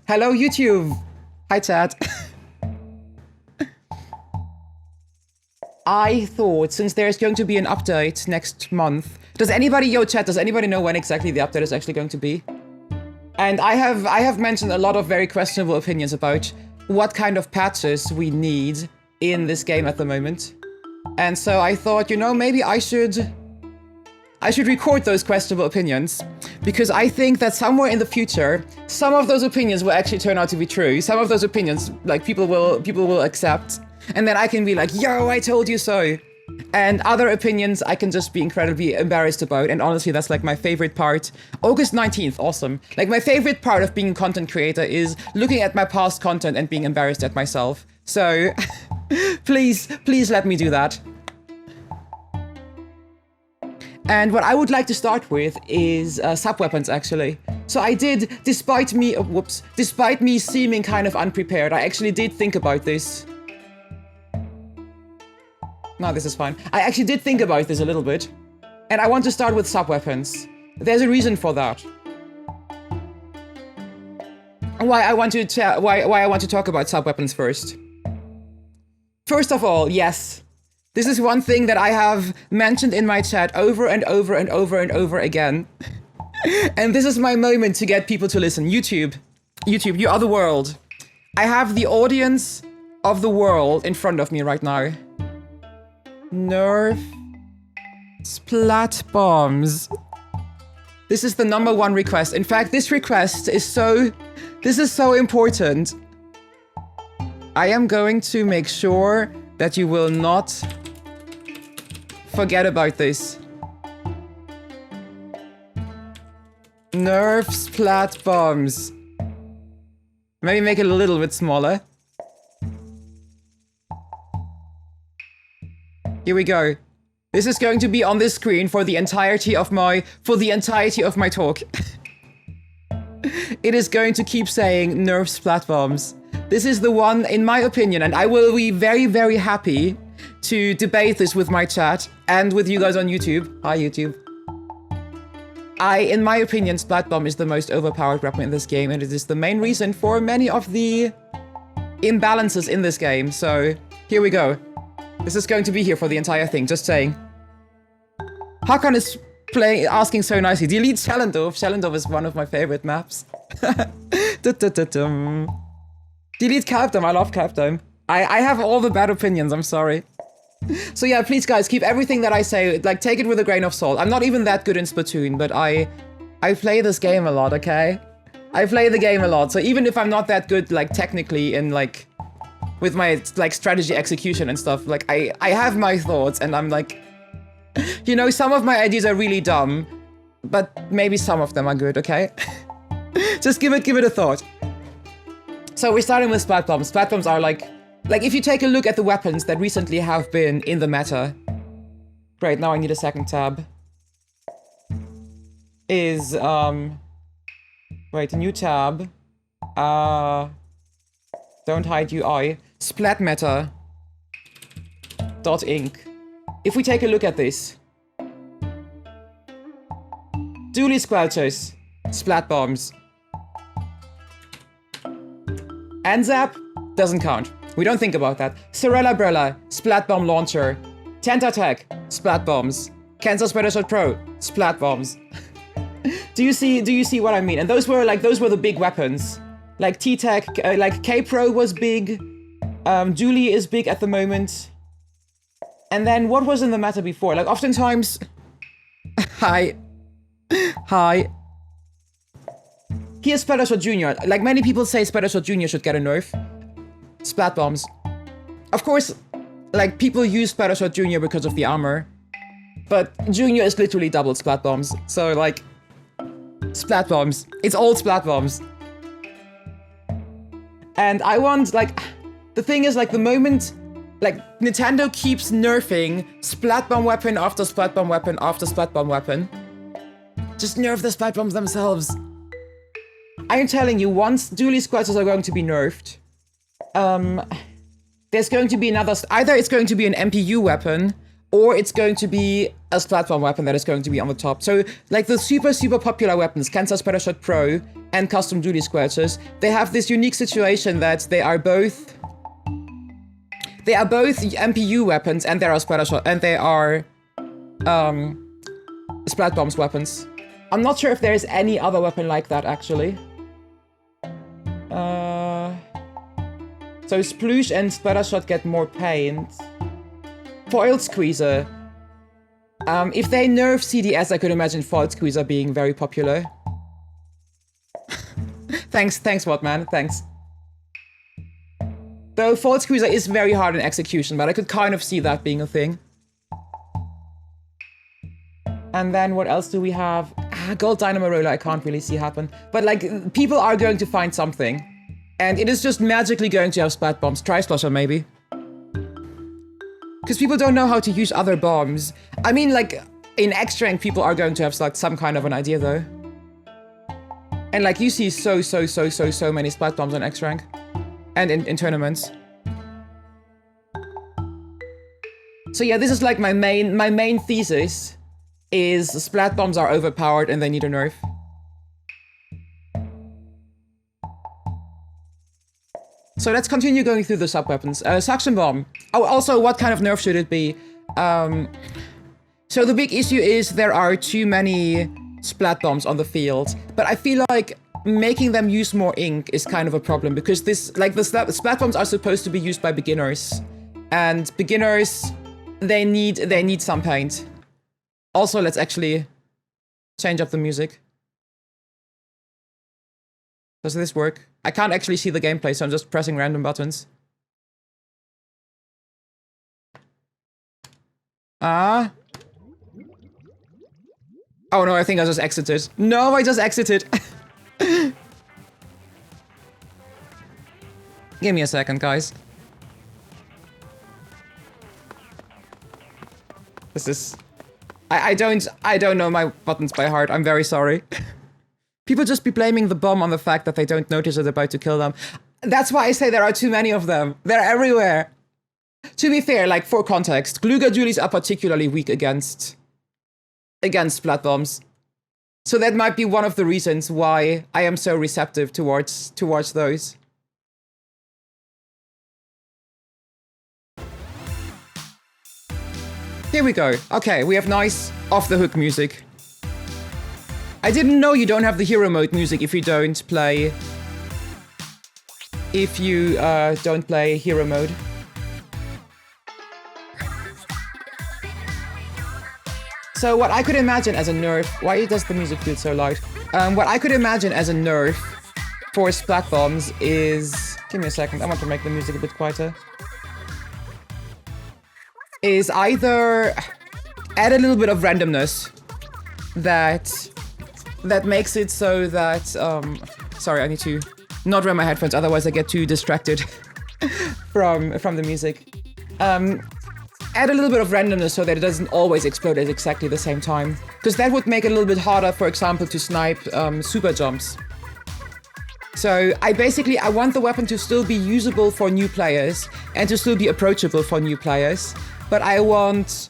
Hello, YouTube. Hi, chat. I thought since there's going to be an update next month, does anybody know when exactly the update is actually going to be? And I have mentioned a lot of very questionable opinions about what kind of patches we need in this game at the moment. And so I thought, you know, maybe I should record those questionable opinions, because I think that somewhere in the future, some of those opinions will actually turn out to be true. Some of those opinions, like, people will accept, and then I can be like, yo, I told you so. And other opinions I can just be incredibly embarrassed about, and honestly, that's like my favorite part. August 19th, awesome. Like, my favorite part of being a content creator is looking at my past content and being embarrassed at myself. So, please let me do that. And what I would like to start with is sub-weapons, actually. So I did, despite me seeming kind of unprepared, I actually did think about this. No, this is fine. I actually did think about this a little bit. And I want to start with sub-weapons. There's a reason for that. Why I want to talk about sub-weapons first. First of all, yes. This is one thing that I have mentioned in my chat over and over and over and over again. And this is my moment to get people to listen. YouTube, you are the world. I have the audience of the world in front of me right now. Nerf splat bombs. This is the #1 request. In fact, this request is so important. I am going to make sure that you will not forget about this. Nerf splat bombs. Maybe make it a little bit smaller. Here we go. This is going to be on this screen for the entirety of my talk. It is going to keep saying Nerf splat bombs. This is the one, in my opinion, and I will be very, very happy to debate this with my chat and with you guys on YouTube. Hi, YouTube. In my opinion, Splat Bomb is the most overpowered weapon in this game, and it is the main reason for many of the imbalances in this game. So, here we go. This is going to be here for the entire thing, just saying. Hakan is asking so nicely. Delete Schellendorf. Schellendorf is one of my favorite maps. Delete Calpdome. I love Calpdome. I have all the bad opinions, I'm sorry. So yeah, please guys, keep everything that I say, like, take it with a grain of salt. I'm not even that good in Splatoon, but I play this game a lot, okay? I play the game a lot, so even if I'm not that good, like, technically in, like, with my, like, strategy execution and stuff, like, I have my thoughts, and I'm like, you know, some of my ideas are really dumb, but maybe some of them are good, okay? Just give it a thought. So we're starting with Splat Bombs. Splat Bombs are like, if you take a look at the weapons that recently have been in the meta. Great, now I need a second tab. Is, wait, new tab. Don't hide UI. Splat meta. .inc. If we take a look at this. Dually Squelchers. Splat Bombs. Anzap doesn't count. We don't think about that. Sorella Brella, Splat Bomb Launcher. Tentatek, Splat Bombs. Kansas Splattershot Pro, Splat Bombs. Do you see what I mean? And those were the big weapons. Like T-Tech, like K-Pro was big. Julie is big at the moment. And then what was in the meta before? Like, oftentimes... Hi. Here's Splattershot Jr. Like, many people say Splattershot Jr. should get a nerf. Splat Bombs. Of course, like, people use Splattershot Jr. because of the armor. But Junior is literally double Splat Bombs. So, like, Splat Bombs. It's all Splat Bombs. And I want, like, the thing is, like, the moment, like, Nintendo keeps nerfing Splat Bomb weapon after Splat Bomb weapon after Splat Bomb weapon. Just nerf the Splat Bombs themselves. I am telling you, once Dually Squelchers are going to be nerfed, there's going to be another, either it's going to be an MPU weapon, or it's going to be a splat bomb weapon that is going to be on the top. So like the super, super popular weapons, Kansas Spreader Shot Pro and Custom Duty Squelchers, they have this unique situation that they are both MPU weapons and they are spreader shot and they are splat bombs weapons. I'm not sure if there's any other weapon like that actually. So Sploosh and Splatter Shot get more paint. Foil Squeezer. If they nerf CDS, I could imagine Foil Squeezer being very popular. Thanks, Whatman, thanks. Though Foil Squeezer is very hard in execution, but I could kind of see that being a thing. And then what else do we have? Gold Dynamo Roller I can't really see happen. But like, people are going to find something. And it is just magically going to have splat bombs. Tri-Splasher maybe. Because people don't know how to use other bombs. I mean, like, in X-Rank, people are going to have like some kind of an idea though. And like, you see so many splat bombs on X-Rank. And in tournaments. So yeah, this is like my main thesis is splat bombs are overpowered and they need a nerf. So let's continue going through the sub-weapons. Suction Bomb. Oh, also, what kind of nerf should it be? So the big issue is there are too many splat bombs on the field. But I feel like making them use more ink is kind of a problem because this, like, the splat bombs are supposed to be used by beginners. And beginners, they need some paint. Also, let's actually change up the music. Does this work? I can't actually see the gameplay, so I'm just pressing random buttons. Oh no, I think I just exited. No, I just exited. Give me a second, guys. This is... I don't know my buttons by heart. I'm very sorry. People just be blaming the bomb on the fact that they don't notice it's about to kill them. That's why I say there are too many of them. They're everywhere. To be fair, like, for context, Gluga Dualies are particularly weak against splat bombs. So that might be one of the reasons why I am so receptive towards those. Here we go. Okay, we have nice off-the-hook music. I didn't know you don't have the hero mode music if you don't play... don't play hero mode. So what I could imagine as a nerf... Why does the music feel so loud? What I could imagine as a nerf for splat bombs is... Give me a second, I want to make the music a bit quieter. Is either add a little bit of randomness that makes it so that sorry, I need to not wear my headphones, otherwise I get too distracted from the music. Add a little bit of randomness so that it doesn't always explode at exactly the same time, because that would make it a little bit harder, for example, to snipe super jumps. So I want the weapon to still be usable for new players and to still be approachable for new players. But I want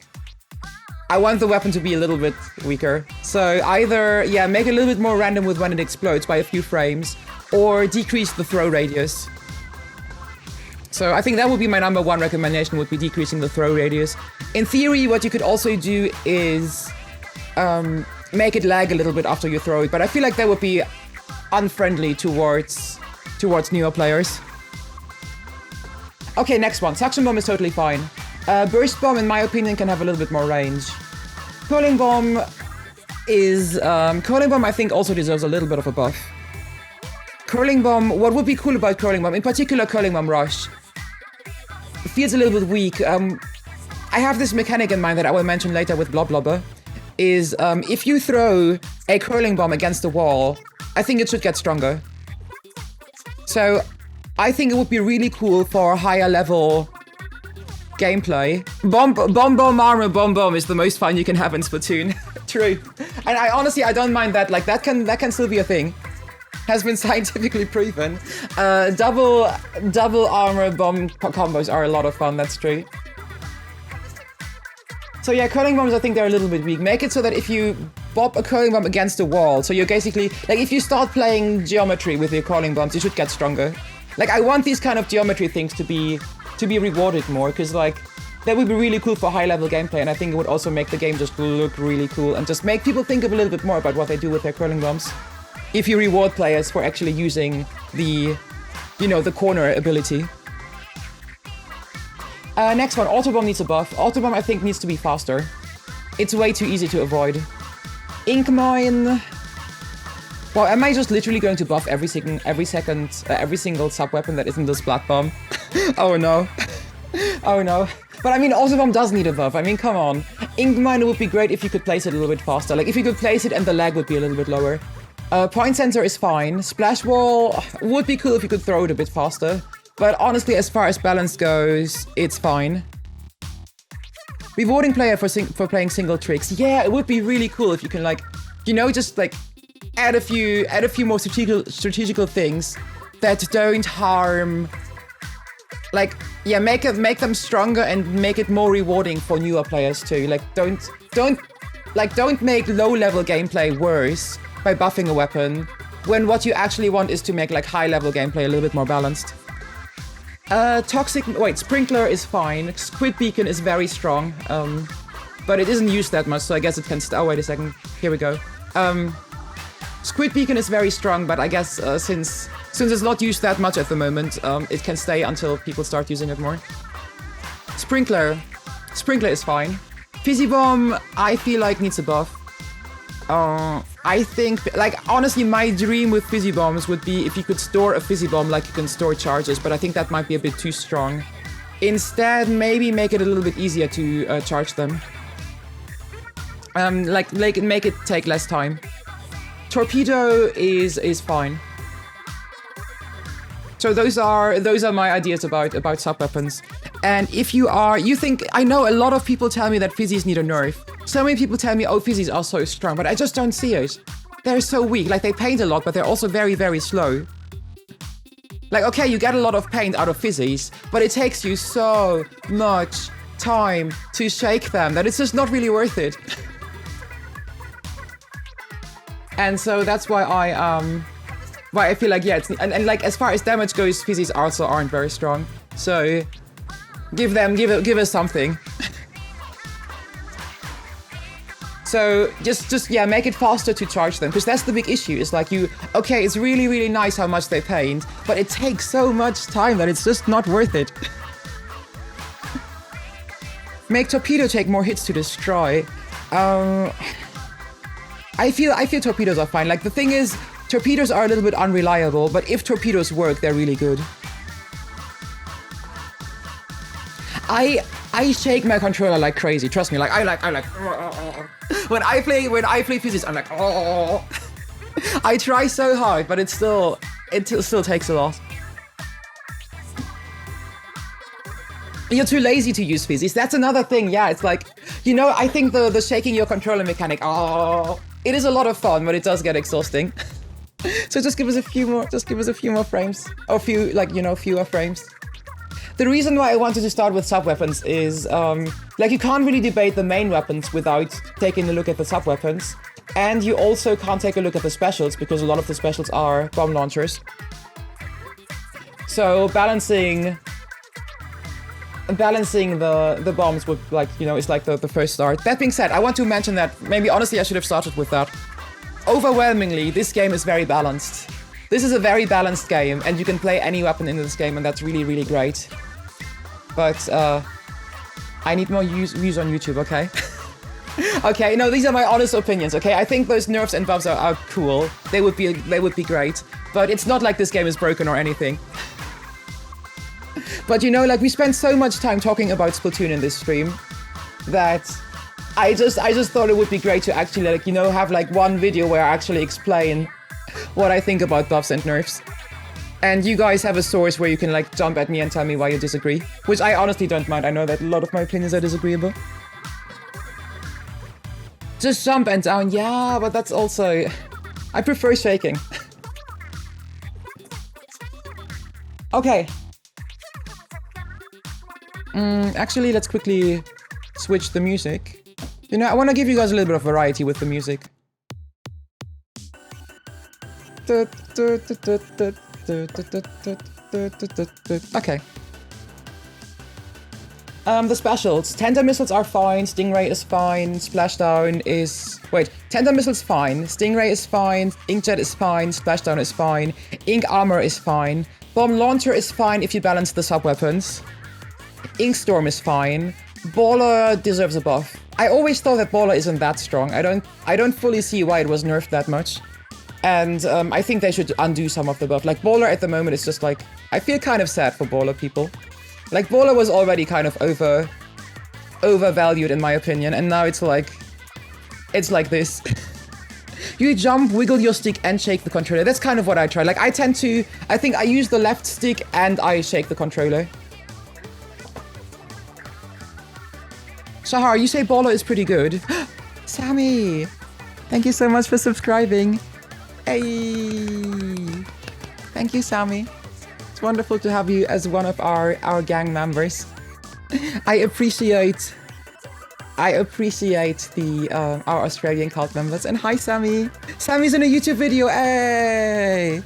the weapon to be a little bit weaker. So either, yeah, make it a little bit more random with when it explodes by a few frames, or decrease the throw radius. So I think that would be my number one recommendation, would be decreasing the throw radius. In theory, what you could also do is make it lag a little bit after you throw it, but I feel like that would be unfriendly towards newer players. Okay, next one. Suction Bomb is totally fine. Burst Bomb, in my opinion, can have a little bit more range. Curling Bomb is... Curling Bomb, I think, also deserves a little bit of a buff. Curling Bomb... What would be cool about Curling Bomb, in particular Curling Bomb Rush, it feels a little bit weak. I have this mechanic in mind that I will mention later with Blob Blobber, is if you throw a Curling Bomb against the wall, I think it should get stronger. So I think it would be really cool for higher level gameplay. Bomb armor bomb is the most fun you can have in Splatoon. True. And I honestly don't mind that. Like that can still be a thing. Has been scientifically proven. Double armor bomb combos are a lot of fun, that's true. So yeah, curling bombs, I think they're a little bit weak. Make it so that if you bob a curling bomb against a wall, so you're basically, like if you start playing geometry with your curling bombs, you should get stronger. Like I want these kind of geometry things to be rewarded more, because like that would be really cool for high-level gameplay, and I think it would also make the game just look really cool and just make people think a little bit more about what they do with their curling bombs. If you reward players for actually using the, the corner ability. Next one, Auto Bomb needs a buff. Auto Bomb, I think, needs to be faster. It's way too easy to avoid. Ink Mine. Well, am I just literally going to buff every single sub-weapon that isn't the Splat Bomb? Oh no. Oh no. But I mean, Auto Bomb does need a buff. I mean, come on. Ink Mine would be great if you could place it a little bit faster. Like, if you could place it and the lag would be a little bit lower. Point Sensor is fine. Splash Wall would be cool if you could throw it a bit faster. But honestly, as far as balance goes, it's fine. Rewarding player for playing single tricks. Yeah, it would be really cool if you can like, just like add a few more strategical things that don't harm. Like, yeah, make them stronger and make it more rewarding for newer players too. Like, don't make low-level gameplay worse by buffing a weapon when what you actually want is to make like high-level gameplay a little bit more balanced. Sprinkler is fine. Squid Beacon is very strong, but it isn't used that much, so I guess it can oh, wait a second. Here we go. Squid Beacon is very strong, but I guess since it's not used that much at the moment, it can stay until people start using it more. Sprinkler is fine. Fizzy Bomb, I feel like needs a buff. I think, like, honestly, my dream with Fizzy Bombs would be if you could store a Fizzy Bomb like you can store charges, but I think that might be a bit too strong. Instead, maybe make it a little bit easier to charge them. Make it take less time. Torpedo is fine. So those are my ideas about sub-weapons. And if you think, I know a lot of people tell me that fizzies need a nerf. So many people tell me, oh, fizzies are so strong, but I just don't see it. They're so weak. Like, they paint a lot, but they're also very, very slow. Like, okay, you get a lot of paint out of fizzies, but it takes you so much time to shake them that it's just not really worth it. And so that's why I feel like, yeah, it's, and like, as far as damage goes, fizzies also aren't very strong. So give us something. So just yeah, make it faster to charge them, because that's the big issue. It's like okay, it's really, really nice how much they paint, but it takes so much time that it's just not worth it. Make Torpedo take more hits to destroy. I feel torpedoes are fine. Like, the thing is, torpedoes are a little bit unreliable, but if torpedoes work, they're really good. I shake my controller like crazy. Trust me. Like I like. When I play physics, I'm like, oh. I try so hard, but it still takes a lot. You're too lazy to use physics. That's another thing. Yeah, it's like, I think the shaking your controller mechanic, it is a lot of fun, but it does get exhausting. So just give us a few more frames, or fewer frames. The reason why I wanted to start with sub-weapons is, you can't really debate the main weapons without taking a look at the sub-weapons. And you also can't take a look at the specials, because a lot of the specials are bomb launchers. So balancing the bombs would, is like the first start. That being said, I want to mention that maybe honestly I should have started with that. Overwhelmingly, this game is very balanced. This is a very balanced game, and you can play any weapon in this game, and that's really, really great. But I need more views on YouTube, okay? Okay, no, these are my honest opinions, okay? I think those nerfs and buffs are cool. They would be great. But it's not like this game is broken or anything. But we spent so much time talking about Splatoon in this stream that I just thought it would be great to actually have one video where I actually explain what I think about buffs and nerfs. And you guys have a source where you can jump at me and tell me why you disagree. Which I honestly don't mind. I know that a lot of my opinions are disagreeable. Just jump and down. Yeah, but that's also... I prefer shaking. Okay. Actually, let's quickly switch the music. You know, I want to give you guys a little bit of variety with the music. Okay. The specials. Tender missiles are fine, Stingray is fine, Splashdown is... Wait, Tender missiles fine, Stingray is fine, Inkjet is fine, Splashdown is fine, Ink armor is fine, Bomb launcher is fine if you balance the sub-weapons, Ink storm is fine, Baller deserves a buff. I always thought that Baller isn't that strong. I don't fully see why it was nerfed that much. And I think they should undo some of the buff. Like, Baller at the moment is just like... I feel kind of sad for Baller people. Like, Baller was already kind of overvalued in my opinion, and now it's like this. You jump, wiggle your stick, and shake the controller. That's kind of what I try. Like, I think I use the left stick and I shake the controller. Shahar, you say Baller is pretty good. Sammy! Thank you so much for subscribing. Hey! Thank you, Sammy. It's wonderful to have you as one of our gang members. I appreciate the our Australian cult members. And hi, Sammy. Sammy's in a YouTube video. Hey.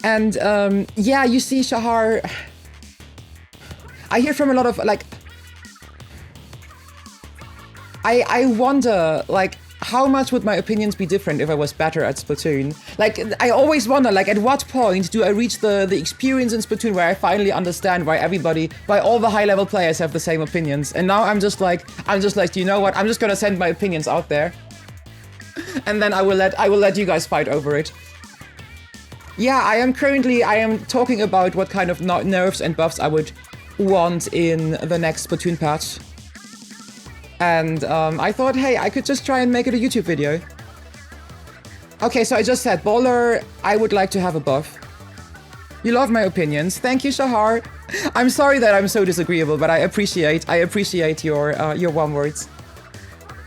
And yeah, you see, Shahar. I hear from a lot of like. I wonder like. How much would my opinions be different if I was better at Splatoon? Like, I always wonder, like, at what point do I reach the experience in Splatoon where I finally understand why all the high-level players have the same opinions? And now I'm just like, you know what? I'm just gonna send my opinions out there. And then I will let you guys fight over it. Yeah, I am talking about what kind of nerfs and buffs I would want in the next Splatoon patch. And I thought, hey, I could just try and make it a YouTube video. Okay, so I just said, Baller, I would like to have a buff. You love my opinions. Thank you, Shahar. I'm sorry that I'm so disagreeable, but I appreciate your warm words.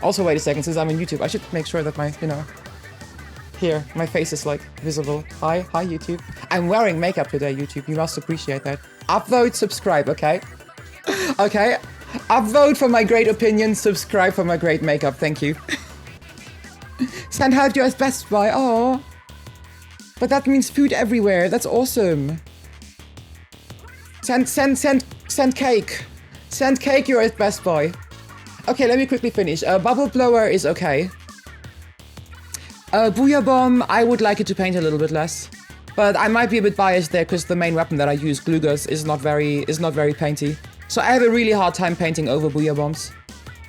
Also, wait a second, since I'm on YouTube, I should make sure that my, here, my face is, like, visible. Hi, YouTube. I'm wearing makeup today, YouTube. You must appreciate that. Upvote, subscribe, okay? Okay. Upvote for my great opinion, subscribe for my great makeup, thank you. Send help you as Best Buy, oh. But that means food everywhere, that's awesome. Send cake. Send cake, you're at Best Buy. Okay, let me quickly finish. Bubble Blower is okay. Booyah Bomb, I would like it to paint a little bit less. But I might be a bit biased there because the main weapon that I use, Glugas, is not very painty. So I have a really hard time painting over Booyah Bombs.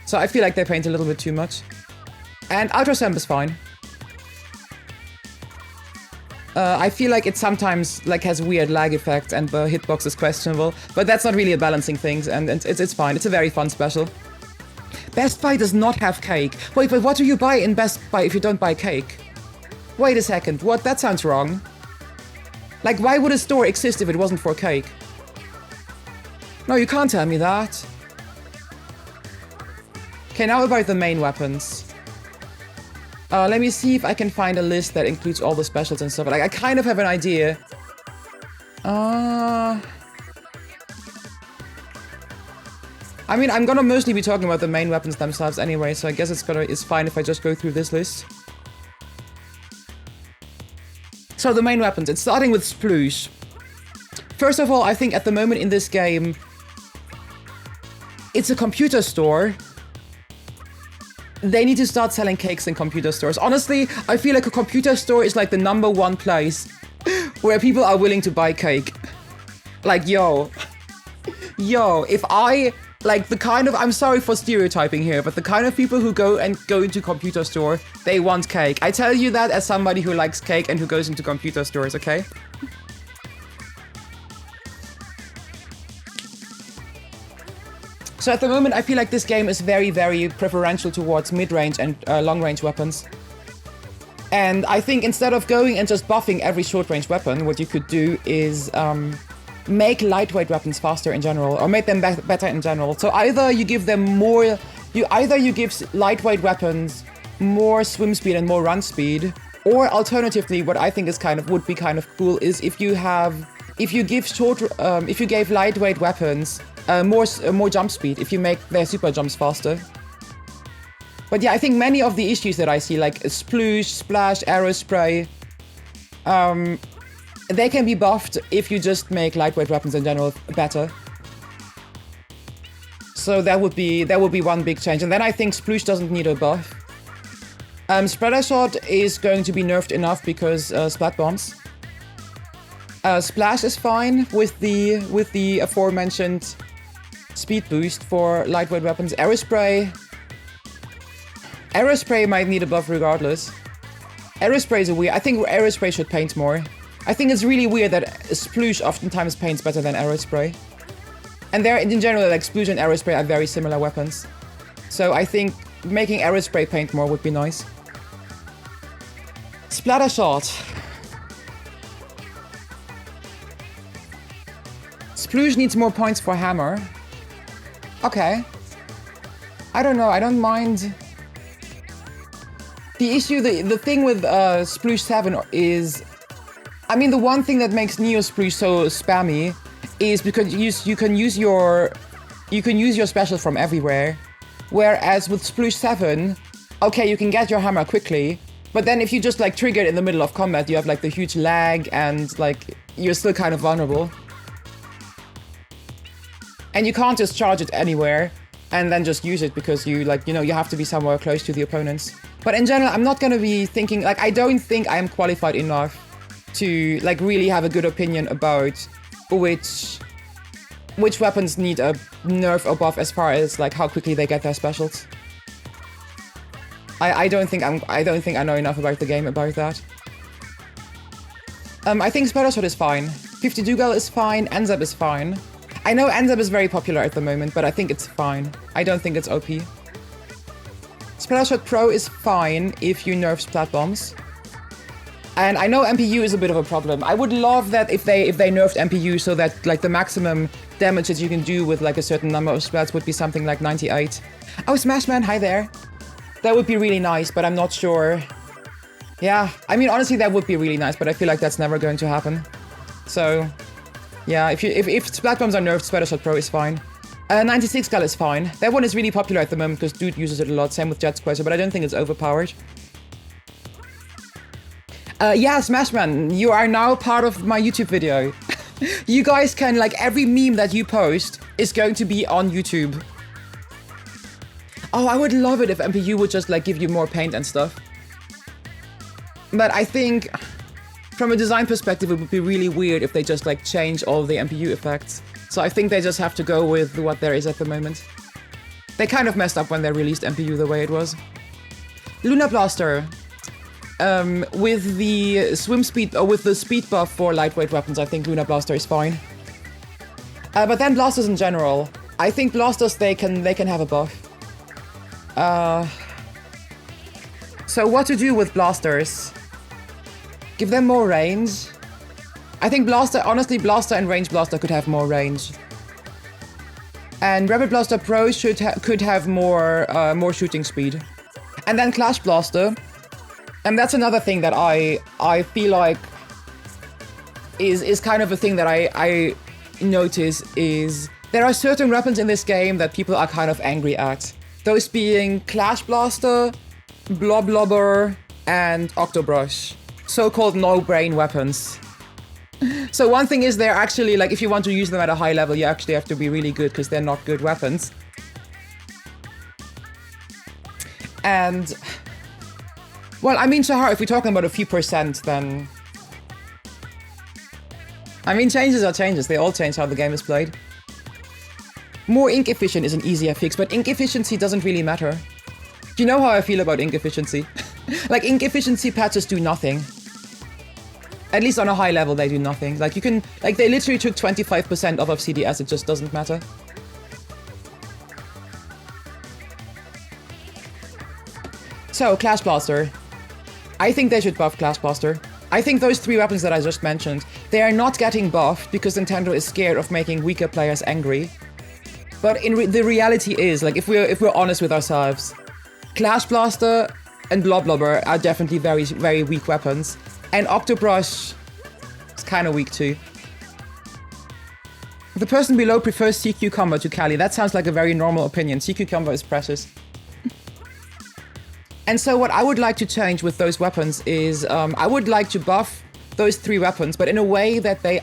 So I feel like they paint a little bit too much. And Ultra Stamp is fine. I feel like it sometimes like has weird lag effect and the hitbox is questionable. But that's not really a balancing thing, and it's fine. It's a very fun special. Best Buy does not have cake. Wait, but what do you buy in Best Buy if you don't buy cake? Wait a second, what? That sounds wrong. Like, why would a store exist if it wasn't for cake? No, you can't tell me that. Okay, now about the main weapons. Let me see if I can find a list that includes all the specials and stuff. Like, I kind of have an idea. I mean, I'm gonna mostly be talking about the main weapons themselves anyway, so I guess it's fine if I just go through this list. So the main weapons, it's starting with Sploosh. First of all, I think at the moment in this game, it's a computer store. They need to start selling cakes in computer stores. Honestly, I feel like a computer store is like the #1 place where people are willing to buy cake. Like, yo, if I, like the kind of, I'm sorry for stereotyping here, but the kind of people who go into computer store, they want cake. I tell you that as somebody who likes cake and who goes into computer stores, okay? So at the moment, I feel like this game is very, very preferential towards mid-range and long-range weapons. And I think instead of going and just buffing every short-range weapon, what you could do is make lightweight weapons faster in general, or make them better in general. So either you give them more, you give lightweight weapons more swim speed and more run speed, or alternatively, what I think is would be kind of cool is if you have if you gave lightweight weapons more jump speed, if you make their super jumps faster. But yeah, I think many of the issues that I see, like sploosh, splash, arrow spray, they can be buffed if you just make lightweight weapons in general better. So that would be one big change. And then I think sploosh doesn't need a buff. Spreader shot is going to be nerfed enough because splat bombs. Splash is fine with the aforementioned speed boost for lightweight weapons. Arrow spray might need a buff regardless. Arrow spray is weird. I think arrow spray should paint more. I think it's really weird that sploosh oftentimes paints better than arrow spray. And they're, in general, like sploosh and arrow spray are very similar weapons. So I think making arrow spray paint more would be nice. Splatter shot. Sploosh needs more points for hammer. Okay. I don't know, I don't mind. The issue, the thing with Sploosh 7 is... I mean, the one thing that makes Neo Sploosh so spammy is because you can use your special from everywhere. Whereas with Sploosh 7, okay, you can get your hammer quickly, but then if you just like trigger it in the middle of combat, you have like the huge lag and like you're still kind of vulnerable. And you can't just charge it anywhere and then just use it because you have to be somewhere close to the opponents. But in general, I'm not gonna be thinking, like, I don't think I am qualified enough to like really have a good opinion about which weapons need a nerf or buff as far as like how quickly they get their specials. I don't think I know enough about the game about that. I think Splatter Shot is fine. 50 Dougal is fine. Enzeb is fine. I know Enzeb is very popular at the moment, but I think it's fine. I don't think it's OP. Splatter Shot Pro is fine if you nerf splat bombs. And I know MPU is a bit of a problem. I would love that if they nerfed MPU so that like the maximum damage that you can do with like a certain number of splats would be something like 98. Oh, Smashman, hi there. That would be really nice, but I'm not sure. Yeah, I mean, honestly, that would be really nice, but I feel like that's never going to happen. So, yeah, if splat bombs are nerfed, Splatter Shot Pro is fine. 96 Gal is fine. That one is really popular at the moment because dude uses it a lot. Same with Jet Squatter, but I don't think it's overpowered. Yeah, Smashman, you are now part of my YouTube video. You guys can, like, every meme that you post is going to be on YouTube. Oh, I would love it if MPU would just, like, give you more paint and stuff. But I think, from a design perspective, it would be really weird if they just, like, change all the MPU effects. So I think they just have to go with what there is at the moment. They kind of messed up when they released MPU the way it was. Lunar Blaster. With the swim speed, or with the speed buff for lightweight weapons, I think Lunar Blaster is fine. But then blasters in general, I think blasters they can have a buff. So what to do with blasters? Give them more range. I think honestly, Blaster and Range Blaster could have more range. And Rapid Blaster Pro could have more shooting speed. And then Clash Blaster. And that's another thing that I feel like is kind of a thing that I notice is there are certain weapons in this game that people are kind of angry at. Those being Clash Blaster, Bloblobber, and Octobrush. So-called no-brain weapons. So one thing is they're actually, like, if you want to use them at a high level, you actually have to be really good because they're not good weapons. And... well, I mean, Shahar, if we're talking about a few percent, then... I mean, changes are changes. They all change how the game is played. More ink efficient is an easier fix, but ink efficiency doesn't really matter. Do you know how I feel about ink efficiency? Like, ink efficiency patches do nothing. At least on a high level, they do nothing. Like, you can... like, they literally took 25% off of CDS, it just doesn't matter. So, Clash Blaster. I think they should buff Clash Blaster. I think those three weapons that I just mentioned, they are not getting buffed because Nintendo is scared of making weaker players angry. But the reality is, like, if we're honest with ourselves, Clash Blaster and Bloblobber are definitely very, very weak weapons. And Octobrush is kind of weak too. The person below prefers sea cucumber to Kali. That sounds like a very normal opinion. Sea cucumber is precious. And so what I would like to change with those weapons is I would like to buff those 3 weapons, but in a way that they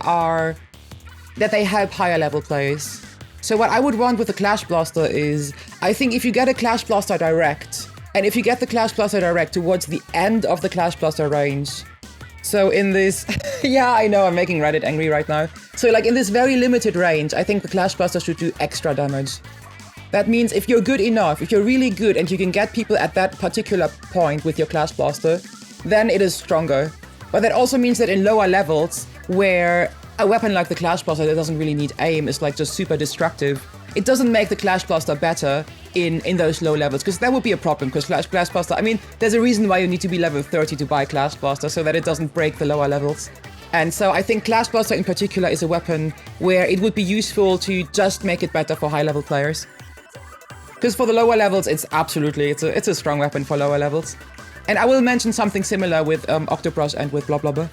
help higher level players. So what I would want with the Clash Blaster is, I think if you get a Clash Blaster direct, and if you get the Clash Blaster direct towards the end of the Clash Blaster range, so in this, yeah, I know I'm making Reddit angry right now. So like in this very limited range, I think the Clash Blaster should do extra damage. That means if you're good enough, if you're really good and you can get people at that particular point with your Clash Blaster, then it is stronger. But that also means that in lower levels, where a weapon like the Clash Blaster that doesn't really need aim is like just super destructive, it doesn't make the Clash Blaster better in those low levels, because that would be a problem, because Clash Blaster, I mean, there's a reason why you need to be level 30 to buy Clash Blaster, so that it doesn't break the lower levels. And so I think Clash Blaster in particular is a weapon where it would be useful to just make it better for high level players. Because for the lower levels, it's a strong weapon for lower levels. And I will mention something similar with Octobrush and with blah blah blah.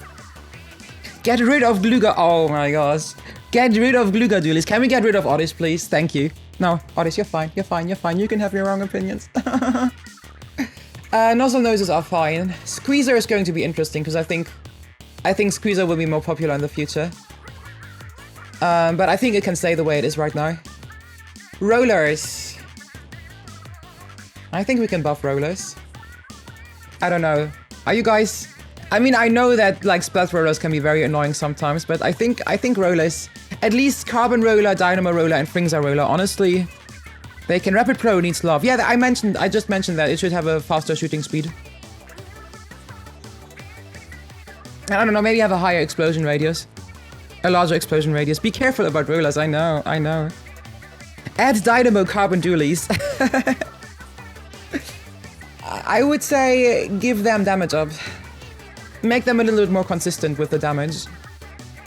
Get rid of Gluga. Oh my gosh. Get rid of Gluga duelies. Can we get rid of Otis, please? Thank you. No, Otis, you're fine. You're fine. You're fine. You can have your wrong opinions. Nozzle noses are fine. Squeezer is going to be interesting because I think Squeezer will be more popular in the future. But I think it can stay the way it is right now. Rollers. I think we can buff rollers. I don't know. Are you guys? I mean, I know that like Splat rollers can be very annoying sometimes, but I think rollers, at least Carbon Roller, Dynamo Roller, and Fringza Roller, honestly, they can. Rapid Pro needs love. Yeah, I just mentioned that it should have a faster shooting speed. I don't know, maybe have a higher explosion radius. A larger explosion radius. Be careful about rollers, I know. Add Dynamo Carbon Dualies. I would say give them damage up. Make them a little bit more consistent with the damage.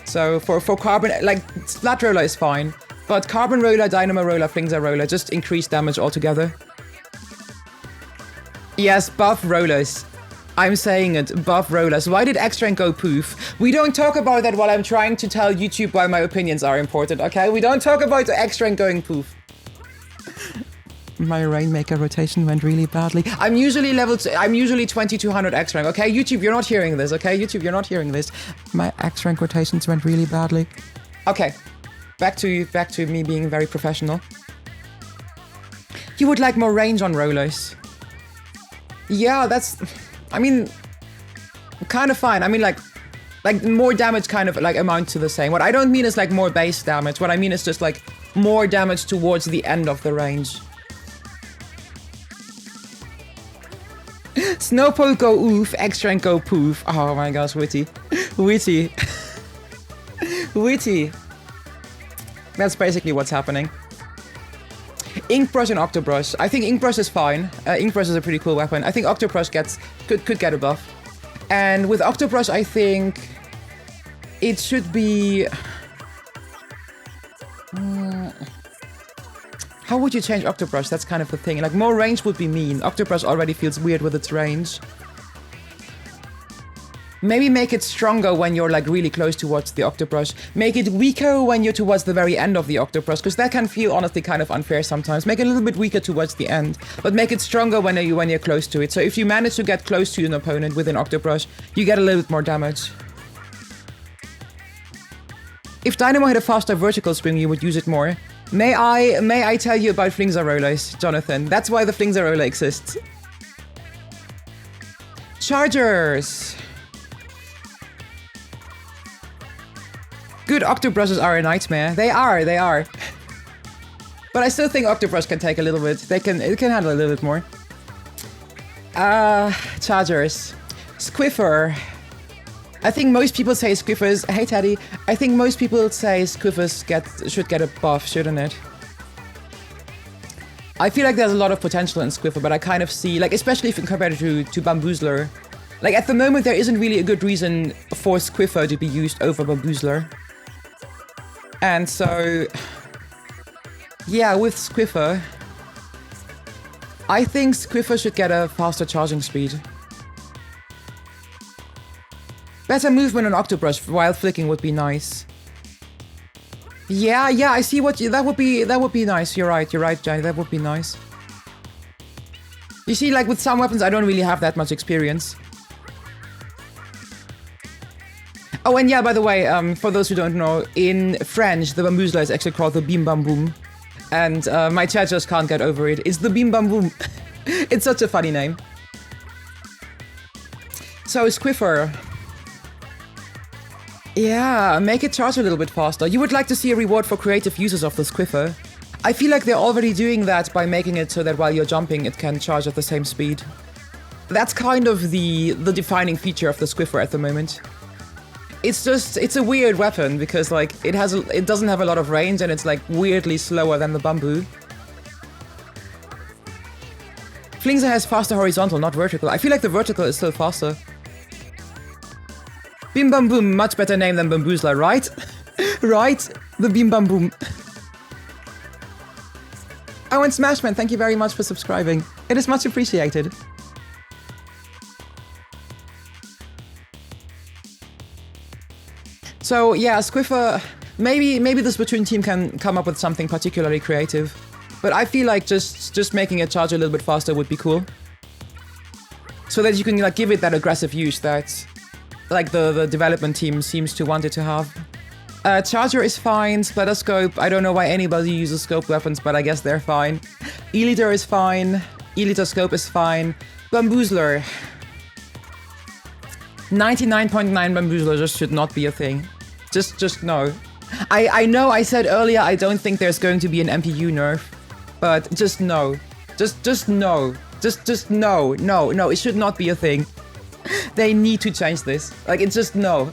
So for Carbon, like Splat Roller is fine, but Carbon Roller, Dynamo Roller, Fringza Roller, just increase damage altogether. Yes, buff rollers. I'm saying it, buff rollers. Why did X-Rank go poof? We don't talk about that while I'm trying to tell YouTube why my opinions are important, okay? We don't talk about the X-Rank going poof. My Rainmaker rotation went really badly. I'm usually 2200 X-Rank, okay? YouTube, you're not hearing this, okay? YouTube, you're not hearing this. My X-Rank rotations went really badly. Okay, back to me being very professional. You would like more range on rollers. Yeah, that's, I mean, kind of fine. I mean, like more damage kind of like amount to the same. What I don't mean is like more base damage. What I mean is just like more damage towards the end of the range. Snowpoke go oof, X-Rank go poof. Oh my gosh, witty. Witty. Witty. That's basically what's happening. Inkbrush and Octobrush. I think Inkbrush is fine. Inkbrush is a pretty cool weapon. I think Octobrush could get a buff. And with Octobrush, I think it should be... How would you change Octobrush? That's kind of the thing. Like, more range would be mean. Octobrush already feels weird with its range. Maybe make it stronger when you're like really close towards the Octobrush. Make it weaker when you're towards the very end of the Octobrush, because that can feel honestly kind of unfair sometimes. Make it a little bit weaker towards the end, but make it stronger when you're close to it. So if you manage to get close to an opponent with an Octobrush, you get a little bit more damage. If Dynamo had a faster vertical swing, you would use it more. May I tell you about Fringza Rollers, Jonathan? That's why the Fringza Roller exists. Chargers! Good Octobrushes are a nightmare. They are. But I still think Octobrush can take a little bit. It can handle a little bit more. Chargers. Squiffer. I think most people say Squiffers. Hey Teddy. I think most people say Squiffers should get a buff, shouldn't it? I feel like there's a lot of potential in Squiffer, but I kind of see, like, especially if you compare it to Bamboozler. Like, at the moment, there isn't really a good reason for Squiffer to be used over Bamboozler. And so, yeah, with Squiffer, I think Squiffer should get a faster charging speed. Better movement on Octobrush while flicking would be nice. Yeah, I see what you, that would be nice. You're right, Jay, that would be nice. You see, like with some weapons, I don't really have that much experience. Oh, and yeah, by the way, for those who don't know, in French, the bamboozler is actually called the bim bam boom. And my chat just can't get over it. It's the bim bam boom. It's such a funny name. So, Squiffer. Yeah, make it charge a little bit faster. You would like to see a reward for creative uses of the Squiffer. I feel like they're already doing that by making it so that while you're jumping, it can charge at the same speed. That's kind of the defining feature of the Squiffer at the moment. It's a weird weapon because like it doesn't have a lot of range and it's like weirdly slower than the bamboo. Flingser has faster horizontal, not vertical. I feel like the vertical is still faster. Bim Bam Boom, much better name than Bamboozler, right? Right? The Bim Bam Boom. Oh, and Smashman, thank you very much for subscribing. It is much appreciated. So yeah, Squiffer, maybe the Splatoon team can come up with something particularly creative. But I feel like just making it charge a little bit faster would be cool. So that you can like give it that aggressive use that like the development team seems to want it to have. Charger is fine, Splatter Scope, I don't know why anybody uses scope weapons, but I guess they're fine. E-liter is fine, E-liter Scope is fine. Bamboozler. 99.9 Bamboozler just should not be a thing. Just no. I know I said earlier I don't think there's going to be an MPU nerf, but just no. Just no. Just no, it should not be a thing. They need to change this. Like, it's just no.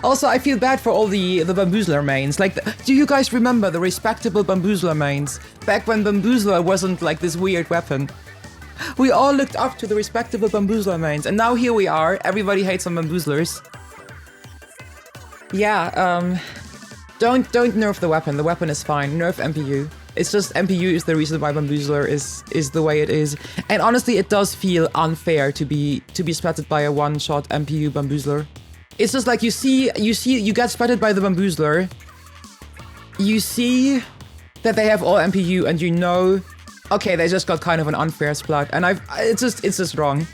Also, I feel bad for all the Bamboozler mains. Like, do you guys remember the respectable Bamboozler mains? Back when Bamboozler wasn't like this weird weapon. We all looked up to the respectable Bamboozler mains, and now here we are. Everybody hates on Bamboozlers. Yeah, don't nerf the weapon. The weapon is fine. Nerf MPU. It's just MPU is the reason why Bamboozler is the way it is. And honestly, it does feel unfair to be splatted by a one-shot MPU Bamboozler. It's just like you get splatted by the Bamboozler. You see that they have all MPU, and you know, okay, they just got kind of an unfair splat, and it's just wrong.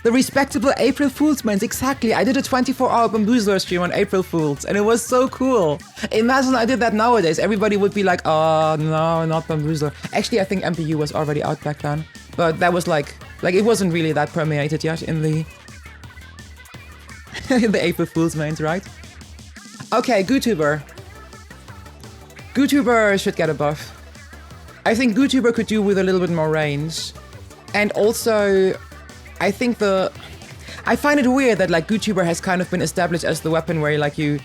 The respectable April Fool's mains, exactly. I did a 24-hour Bamboozler stream on April Fool's, and it was so cool. Imagine I did that nowadays. Everybody would be like, oh, no, not Bamboozler. Actually, I think MPU was already out back then. But that was like it wasn't really that permeated yet in the... the April Fool's mains, right? Okay, GooTuber. GooTuber should get a buff. I think GooTuber could do with a little bit more range. And also... I think I find it weird that like GooTuber has kind of been established as the weapon where like you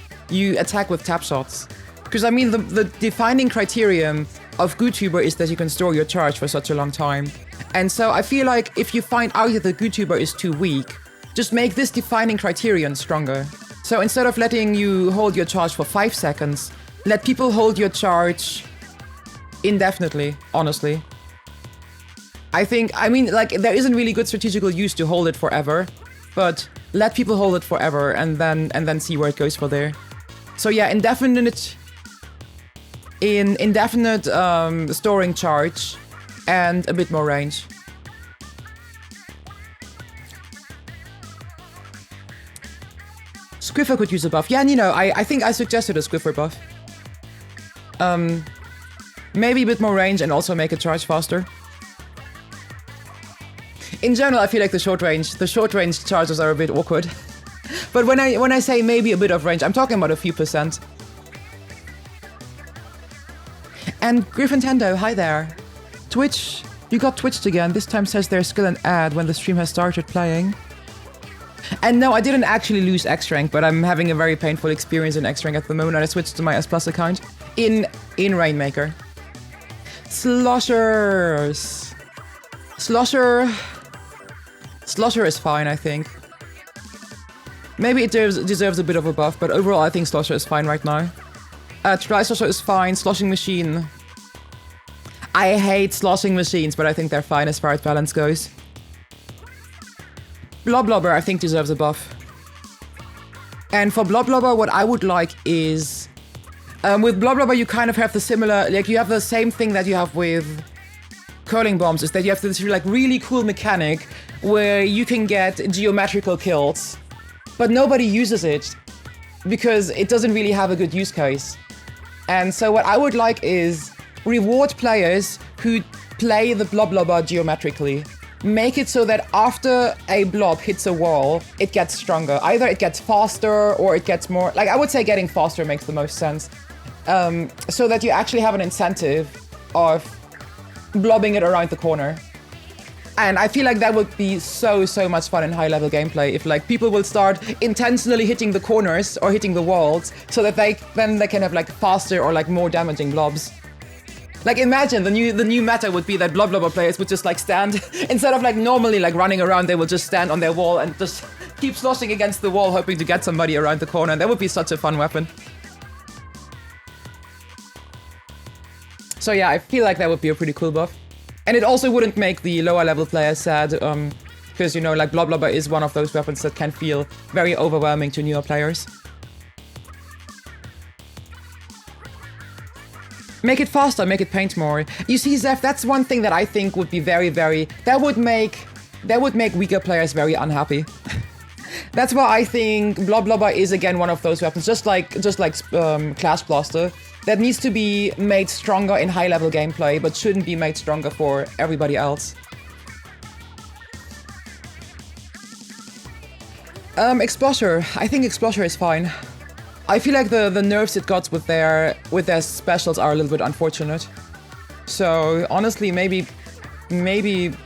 attack with tap shots. Because I mean the defining criterion of GooTuber is that you can store your charge for such a long time. And so I feel like if you find out that the GooTuber is too weak, just make this defining criterion stronger. So instead of letting you hold your charge for 5 seconds, let people hold your charge indefinitely, honestly. I mean, like, there isn't really good strategical use to hold it forever, but let people hold it forever and then see where it goes for there. So yeah, indefinite storing charge and a bit more range. Squiffer could use a buff. Yeah, Nino, I think I suggested a Squiffer buff. Maybe a bit more range and also make it charge faster. In general, I feel like the short range charges are a bit awkward. But when I say maybe a bit of range, I'm talking about a few percent. And Griffintendo, hi there. Twitch, you got twitched again. This time says there's still an ad when the stream has started playing. And no, I didn't actually lose X-Rank, but I'm having a very painful experience in X-Rank at the moment, and I switched to my S Plus account in Rainmaker. Sloshers. Slosher is fine, I think. Maybe it deserves a bit of a buff, but overall I think Slosher is fine right now. Tri-Slosher is fine. Sloshing Machine. I hate sloshing machines, but I think they're fine as far as balance goes. Bloblobber I think deserves a buff. And for Blob Blobber, what I would like is... with Blob Blobber, you kind of have the similar... Like, you have the same thing that you have with curling bombs, is that you have this like really cool mechanic where you can get geometrical kills, but nobody uses it because it doesn't really have a good use case. And so what I would like is reward players who play the Blob Blobber geometrically. Make it so that after a blob hits a wall, it gets stronger. Either it gets faster or it gets more... Like, I would say getting faster makes the most sense. So that you actually have an incentive of blobbing it around the corner. And I feel like that would be so much fun in high-level gameplay if, like, people will start intentionally hitting the corners or hitting the walls so that they can have, like, faster or, like, more damaging blobs. Like, imagine the new meta would be that Blob Blobber players would just like stand instead of like normally like running around, they will just stand on their wall and just keep sloshing against the wall hoping to get somebody around the corner. That would be such a fun weapon. So yeah, I feel like that would be a pretty cool buff. And it also wouldn't make the lower level players sad, because, you know, like Blob Blobber is one of those weapons that can feel very overwhelming to newer players. Make it faster, make it paint more. You see, Zeph, that's one thing that I think would be that would make weaker players very unhappy. That's why I think Blob Blobber is again one of those weapons, just like Clash Blaster, that needs to be made stronger in high-level gameplay, but shouldn't be made stronger for everybody else. Exploser. I think Exploser is fine. I feel like the nerfs it got with their specials are a little bit unfortunate. So honestly, maybe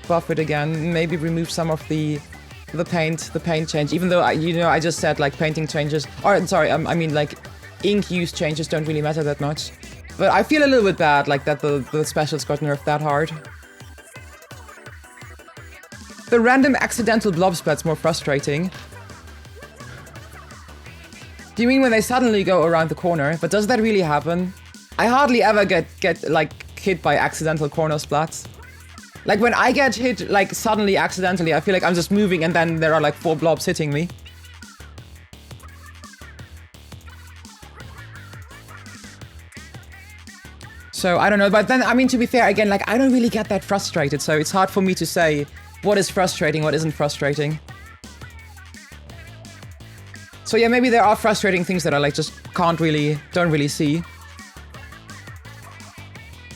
buff it again. Maybe remove some of the paint change. Even though I just said like painting changes, or sorry, I mean like ink use changes don't really matter that much. But I feel a little bit bad like that the specials got nerfed that hard. The random accidental blob splat's more frustrating. Do you mean when they suddenly go around the corner? But does that really happen? I hardly ever get like hit by accidental corner splats. Like when I get hit like suddenly accidentally, I feel like I'm just moving and then there are like 4 blobs hitting me. So I don't know, but then I mean to be fair again, like I don't really get that frustrated, so it's hard for me to say what is frustrating, what isn't frustrating. So yeah, maybe there are frustrating things that I like just don't really see.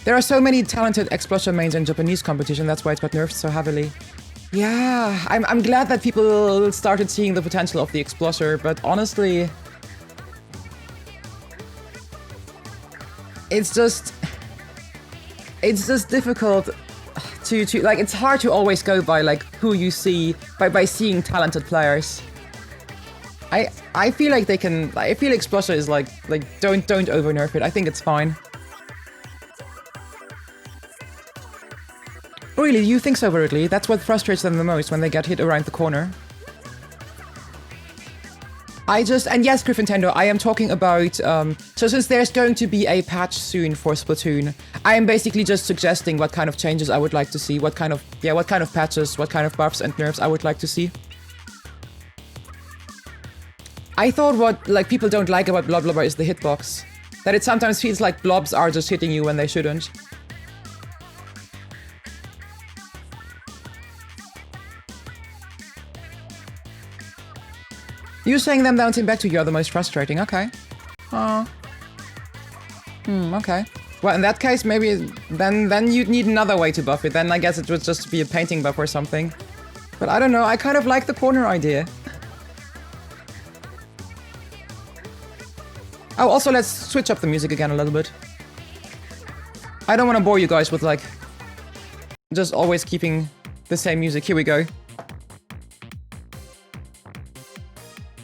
There are so many talented explosion mains in Japanese competition, that's why it got nerfed so heavily. Yeah, I'm glad that people started seeing the potential of the Exploser, but honestly... It's just difficult to like, it's hard to always go by like who you see, by seeing talented players. I feel like they can. I feel Exploser is like don't over nerf it. I think it's fine. Really, you think so, Ridley? That's what frustrates them the most when they get hit around the corner. And yes, Griffintendo, I am talking about, so since there's going to be a patch soon for Splatoon, I am basically just suggesting what kind of changes I would like to see, what kind of patches, what kind of buffs and nerfs I would like to see. I thought what like people don't like about Blob Blobber is the hitbox. That it sometimes feels like blobs are just hitting you when they shouldn't. You saying them bouncing back to you are the most frustrating, okay. Okay. Well, in that case, maybe then you'd need another way to buff it. Then I guess it would just be a painting buff or something. But I don't know, I kind of like the corner idea. Oh, also let's switch up the music again a little bit. I don't want to bore you guys with like just always keeping the same music. Here we go.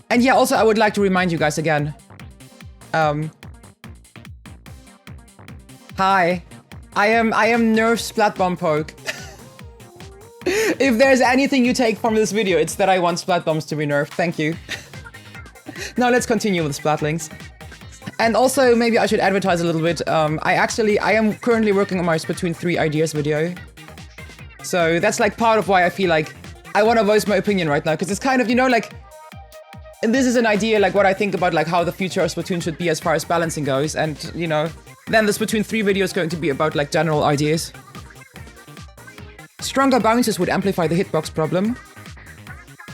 And yeah, also I would like to remind you guys again. Hi. I am Nerf Splat Bomb Poke. If there's anything you take from this video, it's that I want Splat Bombs to be nerfed. Thank you. Now let's continue with Splatlings. And also, maybe I should advertise a little bit. I am currently working on my Splatoon 3 ideas video. So that's like part of why I feel like I want to voice my opinion right now. Because it's kind of, you know, like... And this is an idea, like what I think about like how the future of Splatoon should be as far as balancing goes. And, you know, then the Splatoon 3 video is going to be about like general ideas. Stronger bounces would amplify the hitbox problem.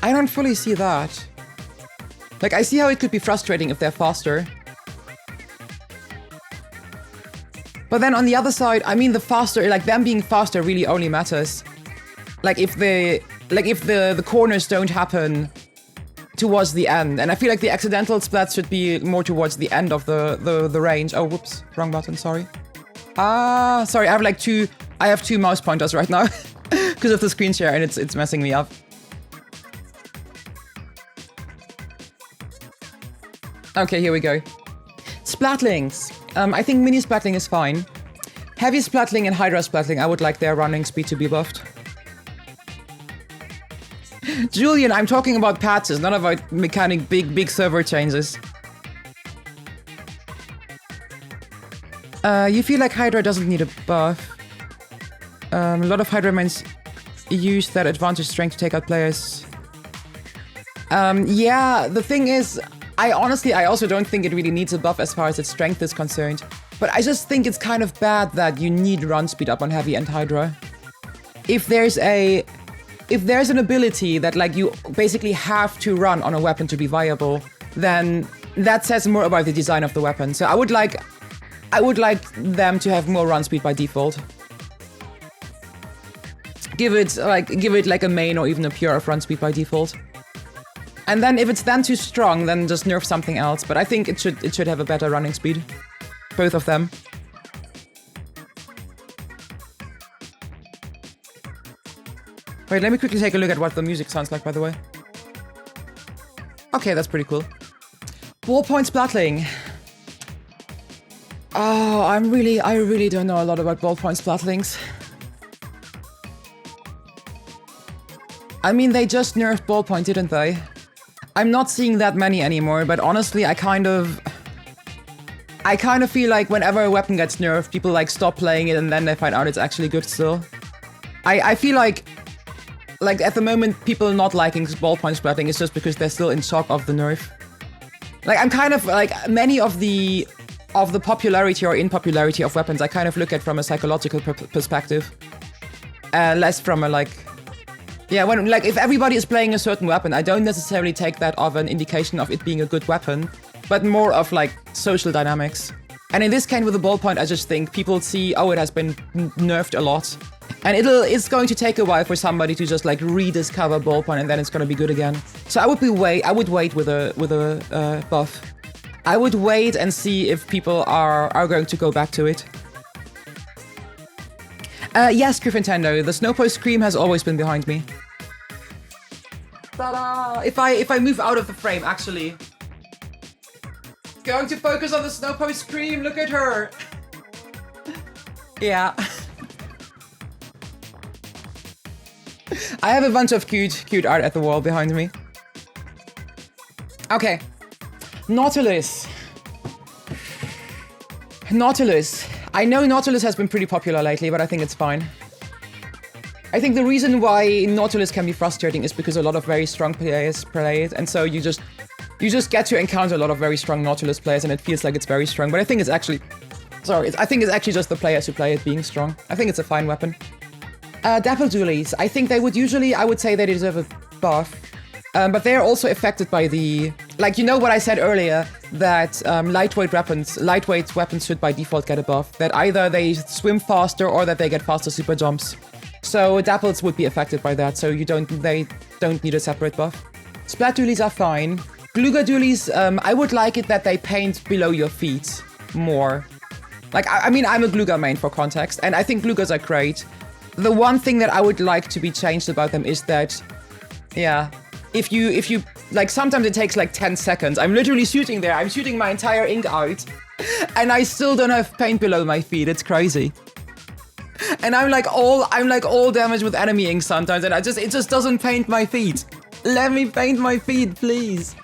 I don't fully see that. Like, I see how it could be frustrating if they're faster. But then on the other side, I mean, the faster, like them being faster really only matters. Like if the corners don't happen towards the end. And I feel like the accidental splats should be more towards the end of the range. Oh, whoops, wrong button, sorry. Sorry, I have two mouse pointers right now because of the screen share and it's messing me up. Okay, here we go. Splatlings. I think mini splatling is fine. Heavy splatling and hydra splatling, I would like their running speed to be buffed. Julian, I'm talking about patches, not about mechanic big server changes. You feel like hydra doesn't need a buff. A lot of hydra mains use that advantage strength to take out players. Yeah, the thing is, I also don't think it really needs a buff as far as its strength is concerned. But I just think it's kind of bad that you need run speed up on Heavy and Hydra. If there's an ability that like you basically have to run on a weapon to be viable, then that says more about the design of the weapon. So I would like them to have more run speed by default. Give it like a main or even a pure of run speed by default. And then if it's then too strong, then just nerf something else. But I think it should have a better running speed. Both of them. Wait, let me quickly take a look at what the music sounds like, by the way. Okay, that's pretty cool. Ballpoint splatling. Oh, I really don't know a lot about ballpoint splatlings. I mean, they just nerfed ballpoint, didn't they? I'm not seeing that many anymore, but honestly, I kind of feel like whenever a weapon gets nerfed, people like stop playing it and then they find out it's actually good still. I feel like at the moment, people not liking ballpoint splatting is just because they're still in shock of the nerf. Like I'm kind of like many of the popularity or unpopularity of weapons, I kind of look at from a psychological perspective, less from a like. Yeah, when like if everybody is playing a certain weapon, I don't necessarily take that of an indication of it being a good weapon, but more of like social dynamics. And in this case with the ballpoint, I just think people see, oh, it has been nerfed a lot. And it's going to take a while for somebody to just like rediscover ballpoint and then it's going to be good again. So I would wait with a buff. I would wait and see if people are going to go back to it. Yes, Griffintendo, the Snowpost Scream has always been behind me. Ta-da! If I move out of the frame, actually. Going to focus on the Snowpost Scream, look at her! Yeah. I have a bunch of cute art at the wall behind me. Okay. Nautilus. I know Nautilus has been pretty popular lately, but I think it's fine. I think the reason why Nautilus can be frustrating is because a lot of very strong players play it, and so you just get to encounter a lot of very strong Nautilus players, and it feels like it's very strong. But I think it's actually, I think it's actually just the players who play it being strong. I think it's a fine weapon. Dapple Dualies. I think they would usually, I would say they deserve a buff. But they are also affected by the, like, you know what I said earlier, that lightweight weapons should by default get a buff. That either they swim faster or that they get faster super jumps. So Dapples would be affected by that, so they don't need a separate buff. Splat Dualies are fine. Gluga Dualies, I would like it that they paint below your feet more. Like, I mean, I'm a Gluga main for context, and I think Glugas are great. The one thing that I would like to be changed about them is that, yeah, if you, like, sometimes it takes like 10 seconds. I'm literally shooting there. I'm shooting my entire ink out, and I still don't have paint below my feet. It's crazy. And I'm like all damaged with enemy ink sometimes, and it just doesn't paint my feet. Let me paint my feet, please.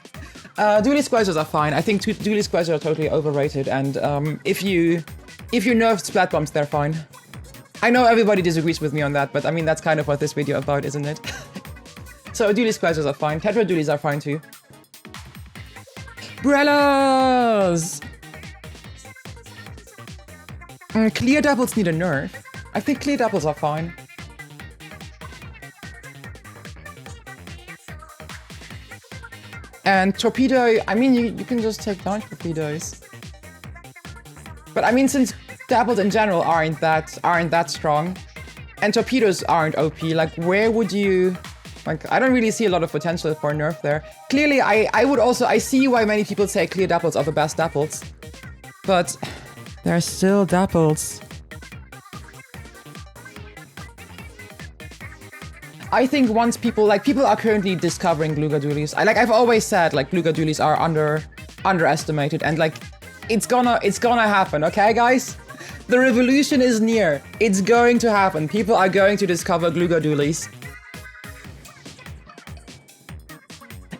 Dually Squares are fine. I think Dually Squares are totally overrated, and if you nerf splat bombs, they're fine. I know everybody disagrees with me on that, but I mean that's kind of what this video about, isn't it? So Dually Squares are fine. Tetra Dualies are fine too. Brellas! Clear doubles need a nerf. I think clear doubles are fine. And torpedo, I mean, you can just take down torpedoes. But I mean, since doubles in general aren't that strong, and torpedoes aren't OP, like where would you... Like, I don't really see a lot of potential for a nerf there. Clearly, I see why many people say clear doubles are the best doubles. But they're still doubles. I think once people are currently discovering Gluga dualies. I've always said, like, Gluga dualies are underestimated, and like, it's gonna happen, okay, guys? The revolution is near. It's going to happen. People are going to discover Gluga dualies.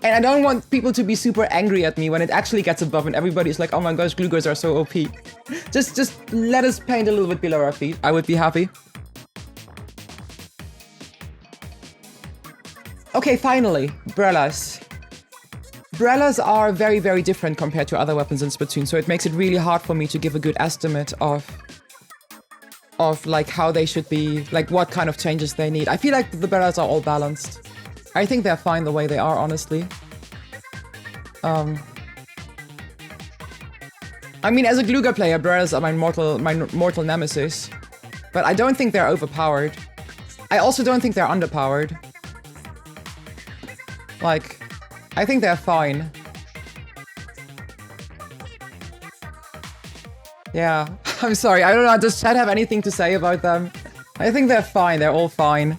And I don't want people to be super angry at me when it actually gets above and everybody's like, oh my gosh, Glugas are so OP. Just let us paint a little bit below our feet. I would be happy. Okay, finally, Brellas. Brellas are very, very different compared to other weapons in Splatoon, so it makes it really hard for me to give a good estimate of like how they should be, like what kind of changes they need. I feel like the Brellas are all balanced. I think they're fine the way they are, honestly. I mean, as a Gluga player, Brellas are my mortal nemesis. But I don't think they're overpowered. I also don't think they're underpowered. Like, I think they're fine. Yeah, I'm sorry, I don't know, does Chad have anything to say about them? I think they're fine, they're all fine.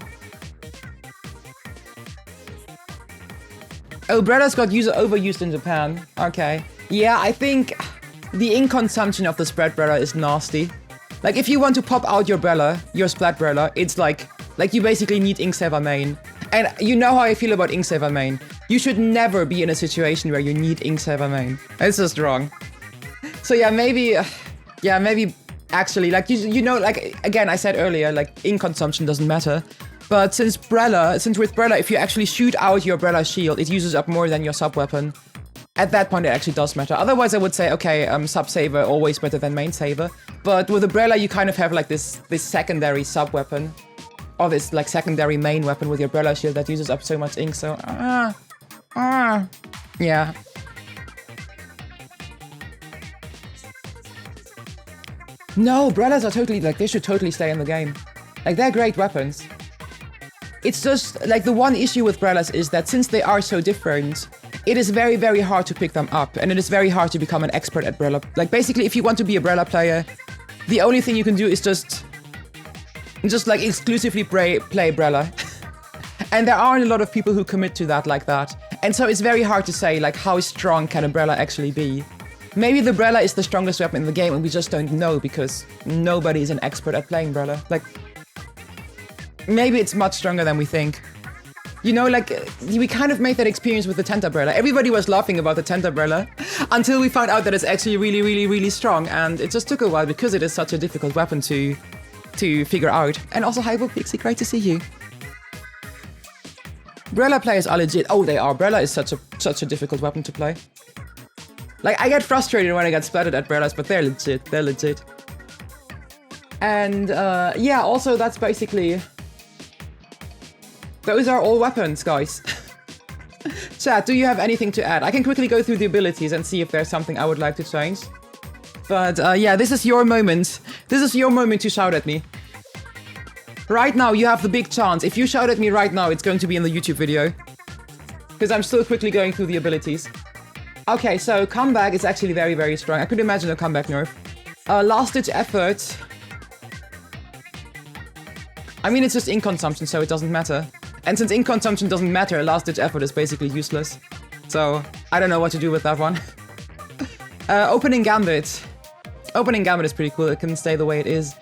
Oh, Brellas got overused in Japan. Okay. Yeah, I think the ink consumption of the spread Brella is nasty. Like, if you want to pop out your Brella, your Splat Brella, it's like you basically need Inksaver main. And you know how I feel about Inksaver main. You should never be in a situation where you need Inksaver main. It's just wrong. So yeah, maybe actually, like, you know, like, again, I said earlier, like, ink consumption doesn't matter. But since with Brella, if you actually shoot out your Brella shield, it uses up more than your sub-weapon. At that point, it actually does matter. Otherwise, I would say, okay, sub-saver, always better than main saver. But with a Brella, you kind of have, like, this secondary sub-weapon. Or this, like, secondary main weapon with your Brella shield that uses up so much ink, so... yeah. No, Brellas are totally, like, they should totally stay in the game. Like, they're great weapons. It's just, like, the one issue with Brellas is that since they are so different, it is very, very hard to pick them up, and it is very hard to become an expert at Brella. Like, basically, if you want to be a Brella player, the only thing you can do is just like, exclusively play Brella. And there aren't a lot of people who commit to that like that. And so it's very hard to say, like, how strong can a Brella actually be? Maybe the Brella is the strongest weapon in the game, and we just don't know because nobody is an expert at playing Brella. Like, maybe it's much stronger than we think. You know, like, we kind of made that experience with the Tenta Brella. Everybody was laughing about the Tenta Brella until we found out that it's actually really, really, really strong. And it just took a while because it is such a difficult weapon to figure out. And also, hi, Pixie, great to see you. Brella players are legit. Oh, they are. Brella is such a difficult weapon to play. Like, I get frustrated when I get splattered at Brellas, but they're legit. They're legit. And, yeah, also, that's basically... Those are all weapons, guys. Chat, do you have anything to add? I can quickly go through the abilities and see if there's something I would like to change. But, yeah, this is your moment. This is your moment to shout at me. Right now, you have the big chance. If you shout at me right now, it's going to be in the YouTube video. Because I'm still quickly going through the abilities. Okay, so comeback is actually very, very strong. I could imagine a comeback nerf. Last-ditch effort. I mean, it's just ink consumption, so it doesn't matter. And since ink consumption doesn't matter, last-ditch effort is basically useless. So, I don't know what to do with that one. Opening Gambit. Opening Gambit is pretty cool. It can stay the way it is.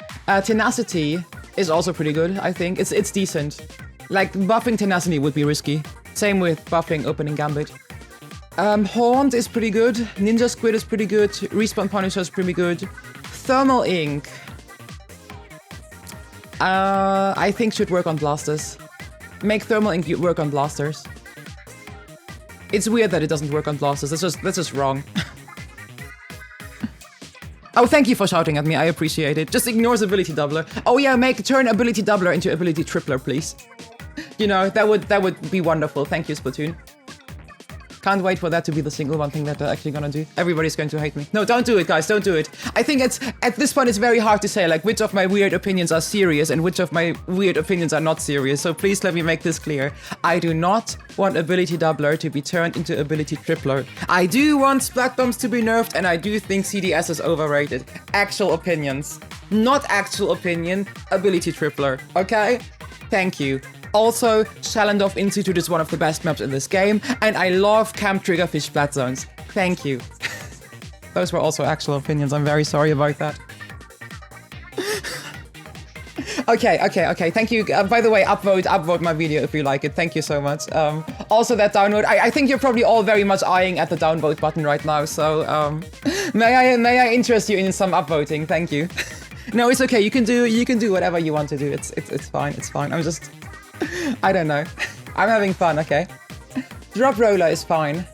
Tenacity is also pretty good, I think. It's decent. Like, buffing Tenacity would be risky. Same with buffing Opening Gambit. Haunt is pretty good. Ninja Squid is pretty good. Respawn Punisher is pretty good. Thermal Ink. I think should work on blasters. Make Thermal Ink work on blasters. It's weird that it doesn't work on blasters. That's just wrong. Oh, thank you for shouting at me. I appreciate it. Just ignores ability doubler. Oh yeah, turn ability doubler into ability tripler, please. You know, that would be wonderful. Thank you, Splatoon. Can't wait for that to be the single one thing that they're actually gonna do. Everybody's going to hate me. No, don't do it, guys. Don't do it. I think at this point it's very hard to say like which of my weird opinions are serious and which of my weird opinions are not serious. So please let me make this clear. I do not want ability doubler to be turned into ability tripler. I do want splat bombs to be nerfed, and I do think CDS is overrated. Actual opinions, not actual opinion. Ability tripler. Okay. Thank you. Also, Shalendorf Institute is one of the best maps in this game, and I love Camp Triggerfish Splat Zones. Thank you. Those were also actual opinions. I'm very sorry about that. Okay. Thank you. By the way, upvote my video if you like it. Thank you so much. Also, that downvote. I think you're probably all very much eyeing at the downvote button right now. So, may I interest you in some upvoting? Thank you. No, it's okay. You can do whatever you want to do. It's fine. It's fine. I'm just. I don't know. I'm having fun, okay? Drop roller is fine.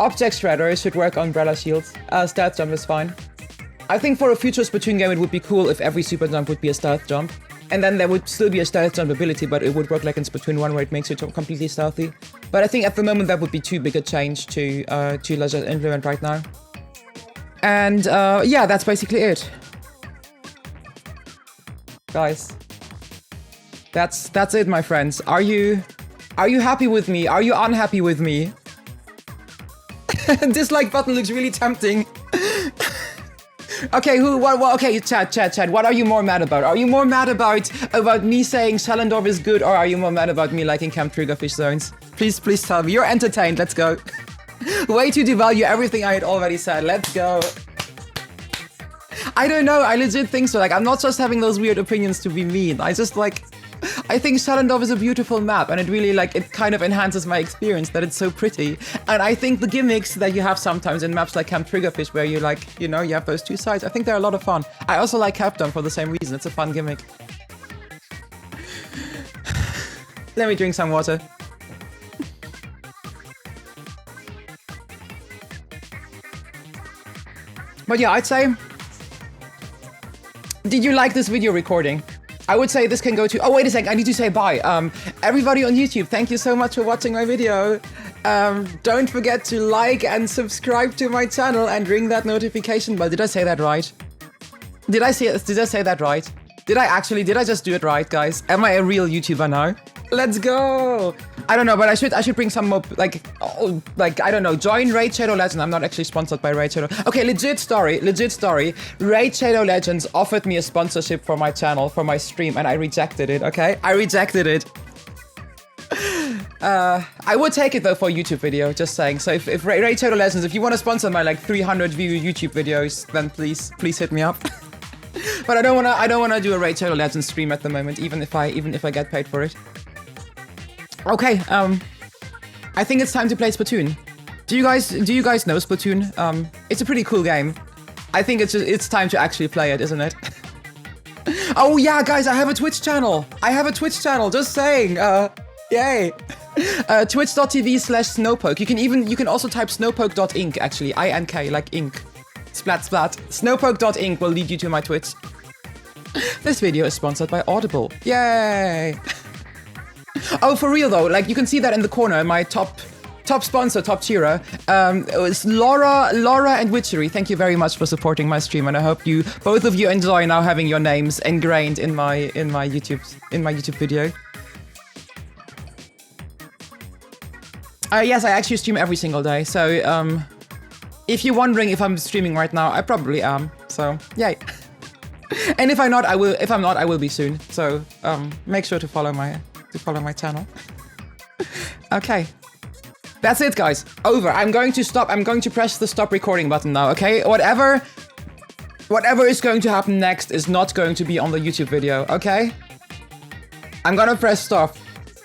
Object shredder should work on umbrella shields. Stealth jump is fine. I think for a future Splatoon game it would be cool if every super jump would be a stealth jump. And then there would still be a stealth jump ability, but it would work like in Splatoon 1 where it makes you completely stealthy. But I think at the moment that would be too big a change to let it implement right now. And yeah, that's basically it. Guys. That's it, my friends. Are you happy with me? Are you unhappy with me? Dislike button looks really tempting. Okay, okay, chat. What are you more mad about? Are you more mad about me saying Shalendorf is good, or are you more mad about me liking Camp Triggerfish Zones? Please tell me. You're entertained. Let's go. Way to devalue everything I had already said. Let's go. I don't know. I legit think so. Like, I'm not just having those weird opinions to be mean. I think Shalendorf is a beautiful map, and it really, like, it kind of enhances my experience that it's so pretty. And I think the gimmicks that you have sometimes in maps like Camp Triggerfish, where you, like, you know, you have those two sides, I think they're a lot of fun. I also like Captain for the same reason. It's a fun gimmick. Let me drink some water. But yeah, I'd say... Did you like this video recording? I would say this can go to... Oh, wait a sec. I need to say bye. Everybody on YouTube, thank you so much for watching my video. Don't forget to like and subscribe to my channel and ring that notification bell. Did I say that right? Did I say that right? Did I just do it right, guys? Am I a real YouTuber now? Let's go! I don't know, but I should bring some more, like, I don't know, join Raid Shadow Legends. I'm not actually sponsored by Raid Shadow. Okay, legit story. Raid Shadow Legends offered me a sponsorship for my channel, for my stream, and I rejected it, okay? I rejected it. I would take it though for a YouTube video, just saying. So if Raid Shadow Legends, if you want to sponsor my like 300 view YouTube videos, then please hit me up. But I don't wanna do a Raid Shadow Legends stream at the moment, even if I get paid for it. Okay, I think it's time to play Splatoon. Do you guys know Splatoon? It's a pretty cool game. I think it's time to actually play it, isn't it? Oh yeah, guys, I have a Twitch channel. Just saying. Yay. Twitch.tv/snowpoke. You can also type snowpoke.inc actually. INK, like ink. Splat. Snowpoke.inc will lead you to my Twitch. This video is sponsored by Audible. Yay. Oh, for real though, like you can see that in the corner, my top sponsor, top cheerer, it was Laura and Witchery. Thank you very much for supporting my stream, and I hope both of you enjoy now having your names ingrained in my YouTube video. Yes, I actually stream every single day, so if you're wondering if I'm streaming right now, I probably am. So yay. And if I'm not, I will be soon. So make sure to follow my channel. Okay. That's it, guys. Over. I'm going to stop. I'm going to press the stop recording button now, okay? Whatever is going to happen next is not going to be on the YouTube video, okay? I'm gonna press stop.